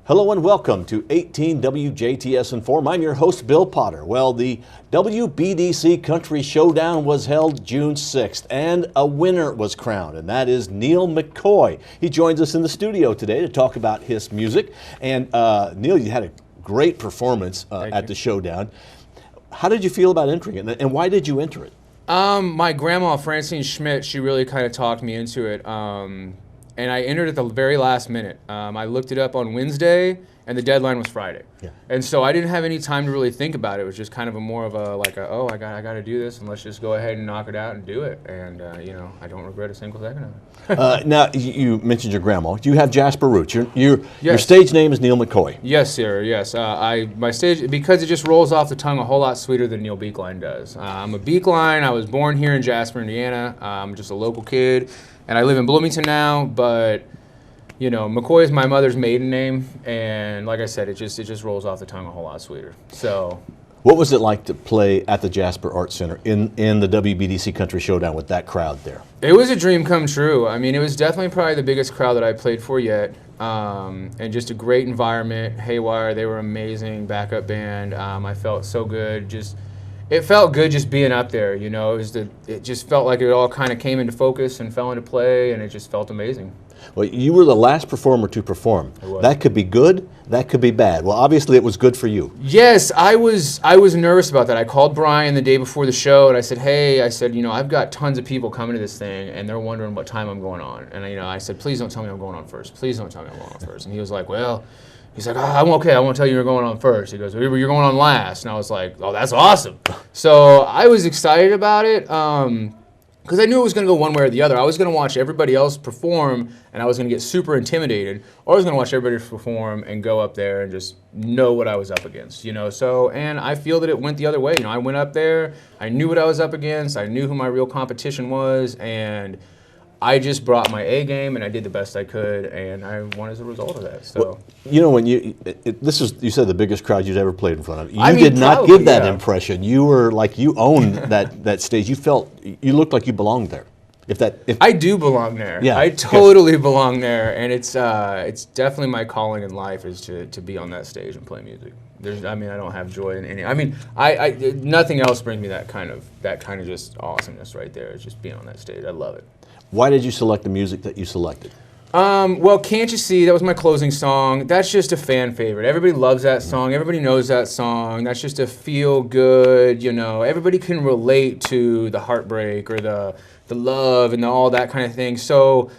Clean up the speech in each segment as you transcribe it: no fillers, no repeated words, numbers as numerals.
Hello and welcome to 18 WJTS in.form. I'm your host, Bill Potter. Well, the WBDC Country Showdown was held June 6th, and a winner was crowned, and that is Neil McCoy. He joins us in the studio today to talk about his music. And Neil, you had a great performance at the Showdown. How did you feel about entering it, and why did you enter it? My grandma, Francine Schmidt, she really kind of talked me into it. And I entered at the very last minute. I looked it up on Wednesday, and the deadline was Friday. Yeah. And so I didn't have any time to really think about it. It was just kind of oh, I got to do this, and let's just go ahead and knock it out and do it. And I don't regret a single second of it. Now, you mentioned your grandma. You have Jasper roots. Your stage name is Neil McCoy. Yes, sir. Yes. My stage, because it just rolls off the tongue a whole lot sweeter than Neil Beekline does. I'm a Beekline. I was born here in Jasper, Indiana. I'm just a local kid. And I live in Bloomington now, but McCoy is my mother's maiden name, and like I said, it just rolls off the tongue a whole lot sweeter. So, what was it like to play at the Jasper Arts Center in the WBDC Country Showdown with that crowd there? It was a dream come true. I mean, it was definitely probably the biggest crowd that I played for yet, and just a great environment. Haywire, they were amazing backup band. I felt so good. It felt good just being up there, it just felt like it all kind of came into focus and fell into play, and it just felt amazing. Well, you were the last performer to perform. That could be good, that could be bad. Well, obviously it was good for you. Yes, I was nervous about that. I called Brian the day before the show, and I said, hey, I've got tons of people coming to this thing, and they're wondering what time I'm going on. And I said, please don't tell me I'm going on first. Please don't tell me I'm going on first. And he was like, well, he's like, I'm okay, I won't tell you you're going on first. He goes, you're going on last. And I was like, oh, that's awesome. So I was excited about it because I knew it was going to go one way or the other. I was going to watch everybody else perform, and I was going to get super intimidated, or I was going to watch everybody perform and go up there and just know what I was up against, So, and I feel that it went the other way. I went up there, I knew what I was up against, I knew who my real competition was, and I just brought my A game, and I did the best I could, and I won as a result of that. So, well, when you said the biggest crowd you'd ever played in front of. You did not give that impression. You were like, you owned that stage. You looked like you belonged there. I do belong there. Yeah, I totally belong there, and it's definitely my calling in life is to be on that stage and play music. I don't have joy in any. Nothing else brings me that kind of just awesomeness right there. It's just being on that stage. I love it. Why did you select the music that you selected? Well, Can't You See, that was my closing song. That's just a fan favorite. Everybody loves that song. Everybody knows that song. That's just a feel good, Everybody can relate to the heartbreak or the love and all that kind of thing. So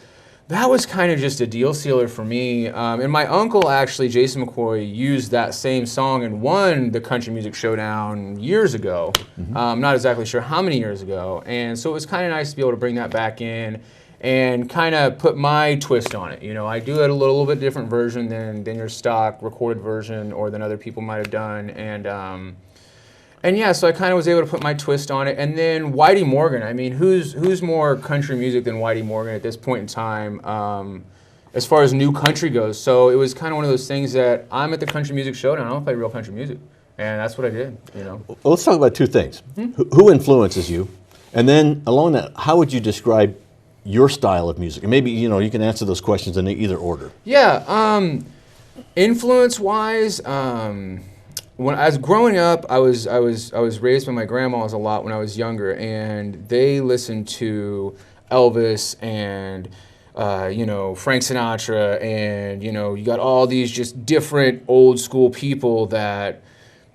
that was kind of just a deal sealer for me. And my uncle, actually, Jason McCoy, used that same song and won the Country Music Showdown years ago. I'm not exactly sure how many years ago. And so it was kind of nice to be able to bring that back in and kind of put my twist on it. I do it a little bit different version than your stock recorded version or than other people might have done. And yeah, so I kind of was able to put my twist on it. And then Whitey Morgan, who's more country music than Whitey Morgan at this point in time as far as new country goes? So it was kind of one of those things that I'm at the Country Music Showdown, I don't play real country music. And that's what I did, Well, let's talk about two things. Who influences you? And then along that, how would you describe your style of music? And maybe, you can answer those questions in either order. Yeah, influence-wise, when I was growing up, I was raised by my grandmas a lot when I was younger, and they listened to Elvis and Frank Sinatra, and you got all these just different old school people that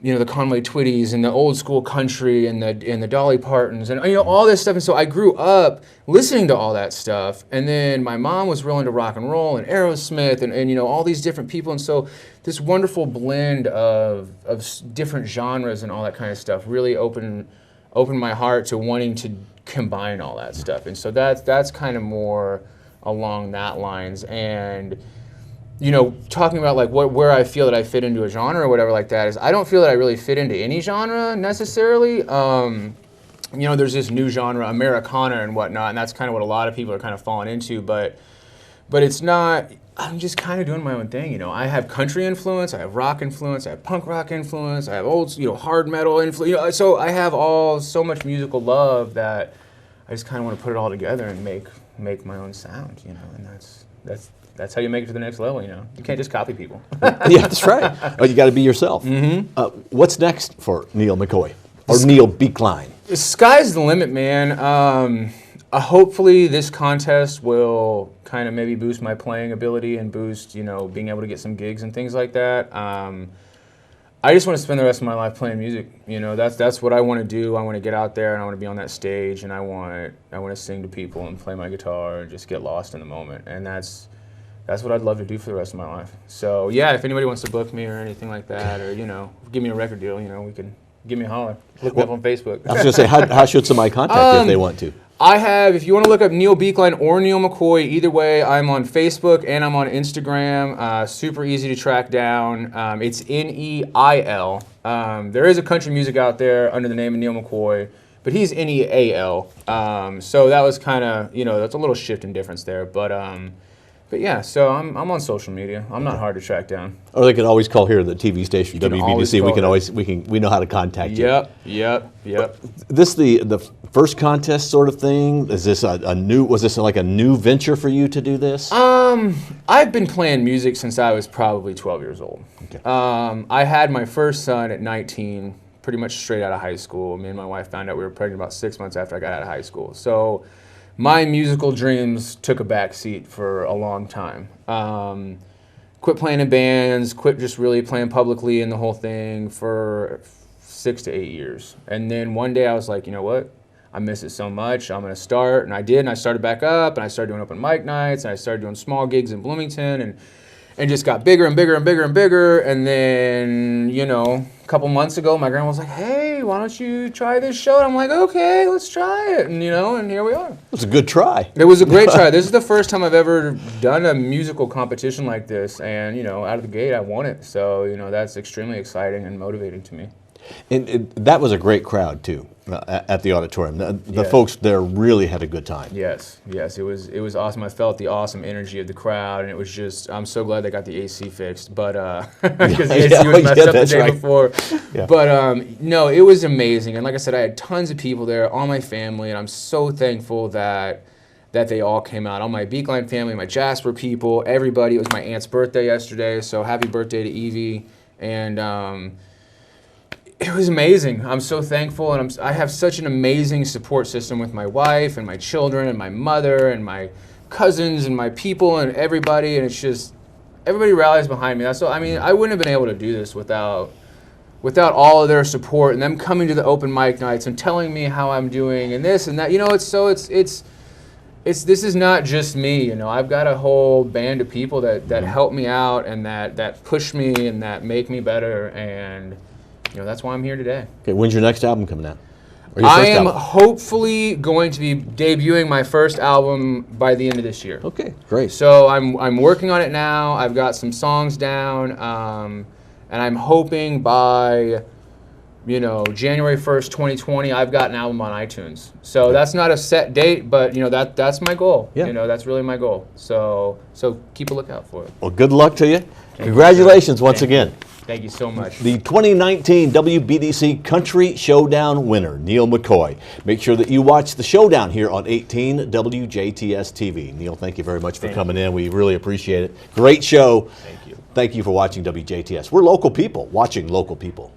the Conway Twitties and the old school country and the Dolly Partons and all this stuff. And so I grew up listening to all that stuff. And then my mom was real into rock and roll and Aerosmith and all these different people. And so this wonderful blend of different genres and all that kind of stuff really opened my heart to wanting to combine all that stuff. And so that's kind of more along that lines. And talking about like where I feel that I fit into a genre or whatever like that is, I don't feel that I really fit into any genre necessarily. There's this new genre, Americana and whatnot, and that's kind of what a lot of people are kind of falling into, but it's not. I'm just kind of doing my own thing, I have country influence, I have rock influence, I have punk rock influence, I have old, hard metal influence, so I have so much musical love that I just kind of want to put it all together and make my own sound, and that's that's how you make it to the next level. You know, you can't just copy people. Yeah, that's right. Oh, you got to be yourself. What's next for Neil McCoy or Neil Beekline? The sky's the limit, man. Hopefully this contest will kind of maybe boost my playing ability and boost, you know, being able to get some gigs and things like that. I just want to spend the rest of my life playing music. You know, that's what I want to do. I want to get out there and I want to be on that stage and I want to sing to people and play my guitar and just get lost in the moment. And that's what I'd love to do for the rest of my life. So yeah, if anybody wants to book me or anything like that, or you know, give me a record deal, you know, we can give me a holler. Look me up on Facebook. I was going to say, how should somebody contact you if they want to? I have, if you want to look up Neil Beekline or Neil McCoy, either way, I'm on Facebook and I'm on Instagram. Super easy to track down. It's Neil. There is a country music out there under the name of Neil McCoy, but he's Neal. So that was kind of, you know, that's a little shift in difference there. But yeah, so I'm on social media. I'm not hard to track down. Or they can always call here the TV station WBDC. We know how to contact you. Yep. This the first contest sort of thing? Is this was this like a new venture for you to do this? I've been playing music since I was probably 12 years old. Okay. I had my first son at 19, pretty much straight out of high school. Me and my wife found out we were pregnant about 6 months after I got out of high school. So my musical dreams took a back seat for a long time. Quit playing in bands, quit just really playing publicly and the whole thing for 6 to 8 years. And then one day I was like, you know what? I miss it so much. I'm going to start. And I did. And I started back up. And I started doing open mic nights. And I started doing small gigs in Bloomington. And just got bigger and bigger and bigger and bigger. And then, you know, a couple months ago, my grandma was like, hey, why don't you try this show? And I'm like, okay, let's try it. And, you know, and here we are. It was a good try. It was a great try. This is the first time I've ever done a musical competition like this. And, you know, out of the gate, I won it. So, you know, that's extremely exciting and motivating to me. And that was a great crowd, too, at the auditorium. The folks there really had a good time. Yes, it was awesome. I felt the awesome energy of the crowd, and it was just, I'm so glad they got the AC fixed, but, because the AC was messed up the day before. Yeah. But, no, it was amazing. And like I said, I had tons of people there, all my family, and I'm so thankful that they all came out. All my Beekline family, my Jasper people, everybody. It was my aunt's birthday yesterday, so happy birthday to Evie. And, it was amazing. I'm so thankful, and I have such an amazing support system with my wife and my children and my mother and my cousins and my people and everybody, and it's just, everybody rallies behind me. I mean, I wouldn't have been able to do this without all of their support and them coming to the open mic nights and telling me how I'm doing and this and that. You know, this is not just me, you know. I've got a whole band of people that help me out and that push me and that make me better, and you know, that's why I'm here today. Okay, when's your next album coming out? I am hopefully going to be debuting my first album by the end of this year. Okay, great. So I'm working on it now. I've got some songs down, and I'm hoping by, you know, January 1st, 2020, I've got an album on iTunes. So that's not a set date, but you know, that's my goal. Yeah. You know, that's really my goal. So keep a lookout for it. Well, good luck to you. Congratulations once again. Thank you so much. The 2019 WBDC Country Showdown winner, Neil McCoy. Make sure that you watch the showdown here on 18 WJTS TV. Neil, thank you very much for coming in. We really appreciate it. Great show. Thank you. Thank you for watching WJTS. We're local people watching local people.